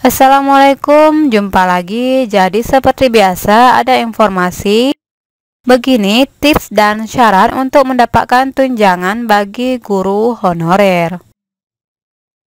Assalamualaikum, jumpa lagi. Jadi seperti biasa ada informasi begini, tips dan syarat untuk mendapatkan tunjangan bagi guru honorer.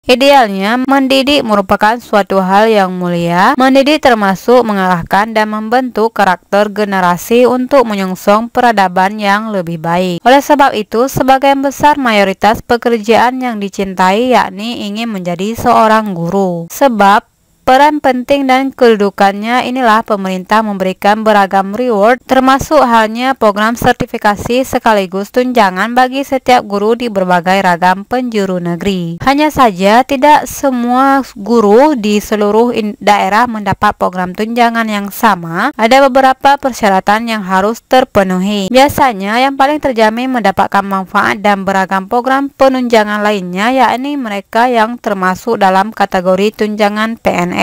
Idealnya, mendidik merupakan suatu hal yang mulia. Mendidik termasuk mengarahkan dan membentuk karakter generasi untuk menyongsong peradaban yang lebih baik. Oleh sebab itu, sebagian besar mayoritas pekerjaan yang dicintai yakni ingin menjadi seorang guru. Sebab peran penting dan kedudukannya inilah pemerintah memberikan beragam reward, termasuk halnya program sertifikasi sekaligus tunjangan bagi setiap guru di berbagai ragam penjuru negeri. Hanya saja tidak semua guru di seluruh daerah mendapat program tunjangan yang sama. Ada beberapa persyaratan yang harus terpenuhi. Biasanya yang paling terjamin mendapatkan manfaat dan beragam program penunjangan lainnya yakni mereka yang termasuk dalam kategori tunjangan PNS.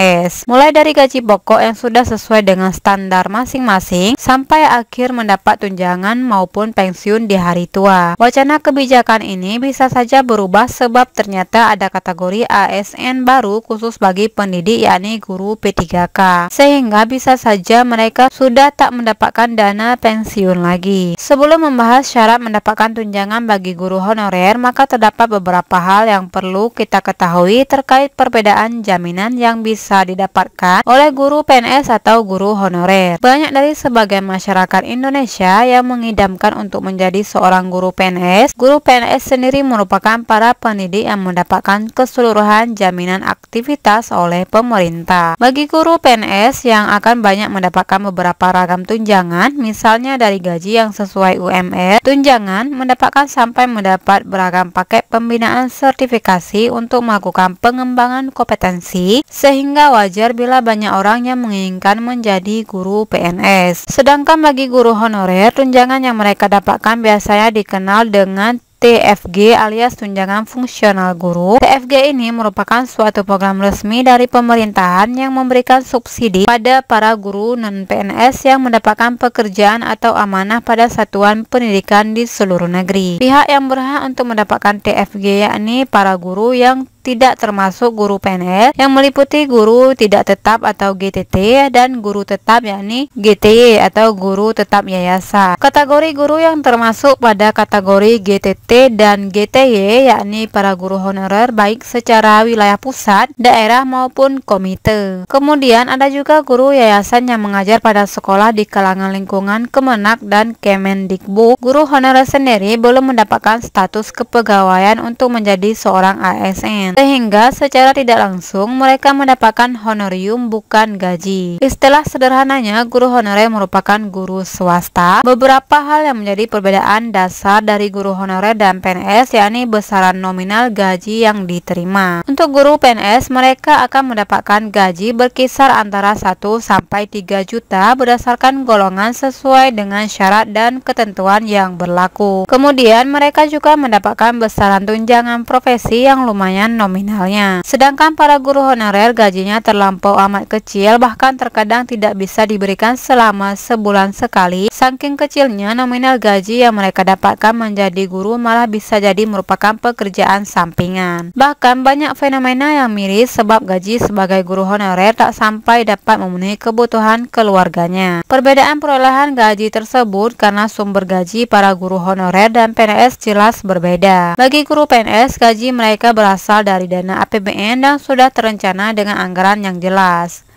Mulai dari gaji pokok yang sudah sesuai dengan standar masing-masing sampai akhir mendapat tunjangan maupun pensiun di hari tua. Wacana kebijakan ini bisa saja berubah sebab ternyata ada kategori ASN baru khusus bagi pendidik yakni guru P3K, sehingga bisa saja mereka sudah tak mendapatkan dana pensiun lagi. Sebelum membahas syarat mendapatkan tunjangan bagi guru honorer, maka terdapat beberapa hal yang perlu kita ketahui terkait perbedaan jaminan yang bisa didapatkan oleh guru PNS atau guru honorer. Banyak dari sebagian masyarakat Indonesia yang mengidamkan untuk menjadi seorang guru PNS. Guru PNS sendiri merupakan para pendidik yang mendapatkan keseluruhan jaminan aktivitas oleh pemerintah. Bagi guru PNS yang akan banyak mendapatkan beberapa ragam tunjangan, misalnya dari gaji yang sesuai UMR, tunjangan mendapatkan sampai mendapat beragam paket pembinaan sertifikasi untuk melakukan pengembangan kompetensi, sehingga wajar bila banyak orang yang menginginkan menjadi guru PNS. Sedangkan bagi guru honorer, tunjangan yang mereka dapatkan biasanya dikenal dengan TFG alias tunjangan fungsional guru. TFG ini merupakan suatu program resmi dari pemerintahan yang memberikan subsidi pada para guru non-PNS yang mendapatkan pekerjaan atau amanah pada satuan pendidikan di seluruh negeri. Pihak yang berhak untuk mendapatkan TFG yakni para guru yang tidak termasuk guru PNS yang meliputi guru tidak tetap atau GTT dan guru tetap yakni GTY atau guru tetap yayasan. Kategori guru yang termasuk pada kategori GTT dan GTY yakni para guru honorer baik secara wilayah pusat, daerah maupun komite. Kemudian ada juga guru yayasan yang mengajar pada sekolah di kalangan lingkungan Kemenak dan Kemendikbud. Guru honorer sendiri belum mendapatkan status kepegawaian untuk menjadi seorang ASN, sehingga secara tidak langsung mereka mendapatkan honorium bukan gaji. Istilah sederhananya, guru honorer merupakan guru swasta. Beberapa hal yang menjadi perbedaan dasar dari guru honorer dan PNS yakni besaran nominal gaji yang diterima. Untuk guru PNS, mereka akan mendapatkan gaji berkisar antara 1 sampai 3 juta berdasarkan golongan sesuai dengan syarat dan ketentuan yang berlaku. Kemudian mereka juga mendapatkan besaran tunjangan profesi yang lumayan nominalnya. Sedangkan para guru honorer gajinya terlampau amat kecil, bahkan terkadang tidak bisa diberikan selama sebulan sekali. Saking kecilnya nominal gaji yang mereka dapatkan menjadi guru malah bisa jadi merupakan pekerjaan sampingan. Bahkan banyak fenomena yang miris sebab gaji sebagai guru honorer tak sampai dapat memenuhi kebutuhan keluarganya. Perbedaan perolehan gaji tersebut karena sumber gaji para guru honorer dan PNS jelas berbeda. Bagi guru PNS, gaji mereka berasal dari dana APBN dan sudah terencana dengan anggaran yang jelas.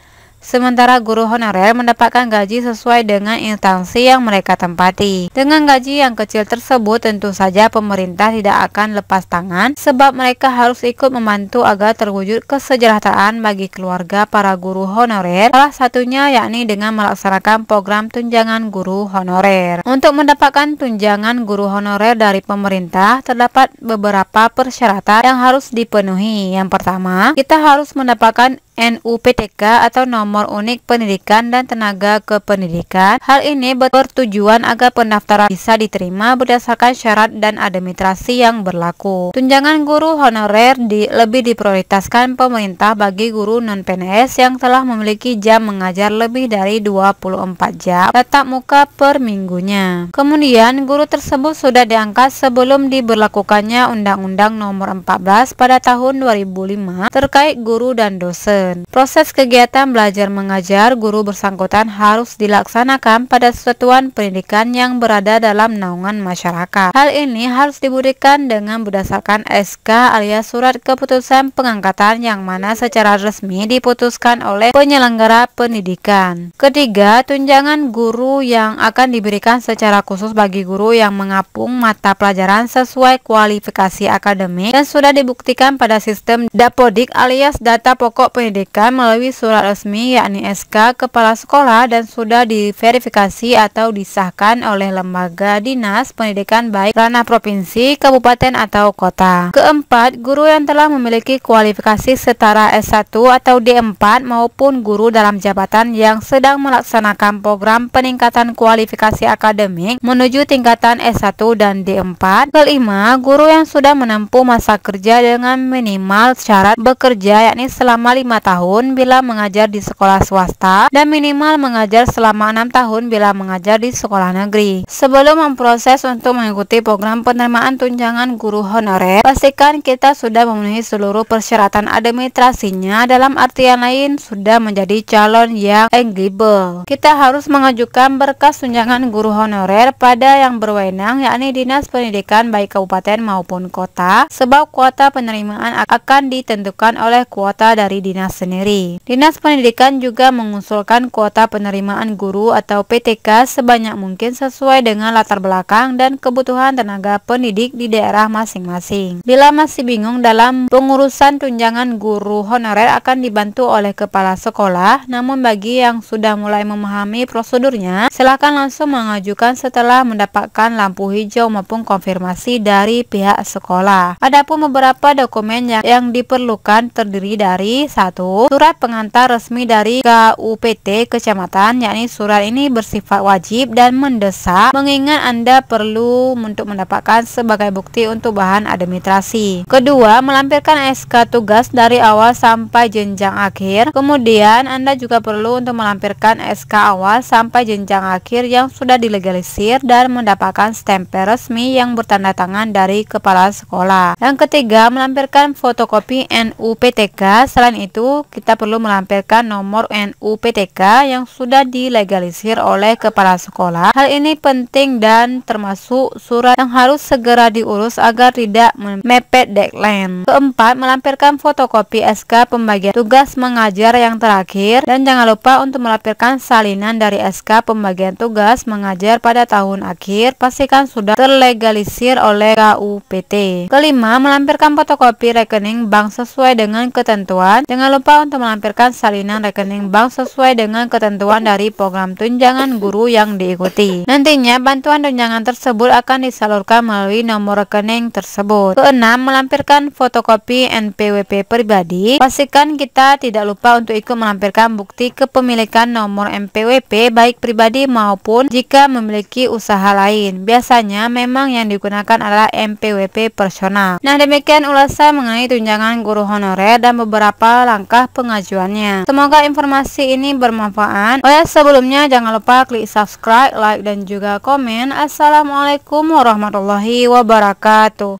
Sementara guru honorer mendapatkan gaji sesuai dengan instansi yang mereka tempati. Dengan gaji yang kecil tersebut, tentu saja pemerintah tidak akan lepas tangan sebab mereka harus ikut membantu agar terwujud kesejahteraan bagi keluarga para guru honorer. Salah satunya yakni dengan melaksanakan program tunjangan guru honorer. Untuk mendapatkan tunjangan guru honorer dari pemerintah, terdapat beberapa persyaratan yang harus dipenuhi. Yang pertama, kita harus mendapatkan NUPTK atau nomor unik pendidikan dan tenaga kependidikan. Hal ini bertujuan agar pendaftaran bisa diterima berdasarkan syarat dan administrasi yang berlaku. Tunjangan guru honorer lebih diprioritaskan pemerintah bagi guru non-PNS yang telah memiliki jam mengajar lebih dari 24 jam tatap muka per minggunya. Kemudian guru tersebut sudah diangkat sebelum diberlakukannya Undang-Undang Nomor 14 pada tahun 2005 terkait guru dan dosen. dosen. Proses kegiatan belajar mengajar guru bersangkutan harus dilaksanakan pada satuan pendidikan yang berada dalam naungan masyarakat. Hal ini harus diberikan dengan berdasarkan SK alias surat keputusan pengangkatan yang mana secara resmi diputuskan oleh penyelenggara pendidikan. Ketiga, tunjangan guru yang akan diberikan secara khusus bagi guru yang mengapung mata pelajaran sesuai kualifikasi akademik dan sudah dibuktikan pada sistem Dapodik alias data pokok pendidikan melalui surat resmi yakni SK Kepala Sekolah dan sudah diverifikasi atau disahkan oleh lembaga dinas pendidikan baik ranah provinsi, kabupaten atau kota. Keempat, guru yang telah memiliki kualifikasi setara S1 atau D4 maupun guru dalam jabatan yang sedang melaksanakan program peningkatan kualifikasi akademik menuju tingkatan S1 dan D4. Kelima, guru yang sudah menempuh masa kerja dengan minimal syarat bekerja yakni selama 5 tahun bila mengajar di sekolah swasta dan minimal mengajar selama 6 tahun bila mengajar di sekolah negeri. Sebelum memproses untuk mengikuti program penerimaan tunjangan guru honorer, pastikan kita sudah memenuhi seluruh persyaratan administrasinya, dalam artian lain sudah menjadi calon yang eligible. Kita harus mengajukan berkas tunjangan guru honorer pada yang berwenang yakni Dinas Pendidikan baik kabupaten maupun kota, sebab kuota penerimaan akan ditentukan oleh kuota dari dinas sendiri. Dinas Pendidikan juga mengusulkan kuota penerimaan guru atau PTK sebanyak mungkin sesuai dengan latar belakang dan kebutuhan tenaga pendidik di daerah masing-masing. Bila masih bingung dalam pengurusan tunjangan guru honorer akan dibantu oleh kepala sekolah, namun bagi yang sudah mulai memahami prosedurnya, silakan langsung mengajukan setelah mendapatkan lampu hijau maupun konfirmasi dari pihak sekolah. Adapun beberapa dokumen yang diperlukan terdiri dari 1. Surat pengantar resmi dari KUPT kecamatan, yakni surat ini bersifat wajib dan mendesak mengingat Anda perlu untuk mendapatkan sebagai bukti untuk bahan administrasi. Kedua, melampirkan SK tugas dari awal sampai jenjang akhir. Kemudian Anda juga perlu untuk melampirkan SK awal sampai jenjang akhir yang sudah dilegalisir dan mendapatkan stempel resmi yang bertanda tangan dari kepala sekolah. Yang ketiga, melampirkan fotokopi NUPTK. Selain itu, kita perlu melampirkan nomor NUPTK yang sudah dilegalisir oleh kepala sekolah. Hal ini penting dan termasuk surat yang harus segera diurus agar tidak mepet deadline. Keempat, melampirkan fotokopi SK pembagian tugas mengajar yang terakhir dan jangan lupa untuk melampirkan salinan dari SK pembagian tugas mengajar pada tahun akhir. Pastikan sudah terlegalisir oleh KUPT. Kelima, melampirkan fotokopi rekening bank sesuai dengan ketentuan. Jangan lupa untuk melampirkan salinan rekening bank sesuai dengan ketentuan dari program tunjangan guru yang diikuti. Nantinya bantuan tunjangan tersebut akan disalurkan melalui nomor rekening tersebut. Keenam, melampirkan fotokopi NPWP pribadi. Pastikan kita tidak lupa untuk ikut melampirkan bukti kepemilikan nomor NPWP baik pribadi maupun jika memiliki usaha lain. Biasanya memang yang digunakan adalah NPWP personal. Nah, demikian ulasan mengenai tunjangan guru honorer dan beberapa langkah pengajuannya. Semoga informasi ini bermanfaat. Oh ya, sebelumnya jangan lupa klik subscribe, like dan juga komen. Assalamualaikum warahmatullahi wabarakatuh.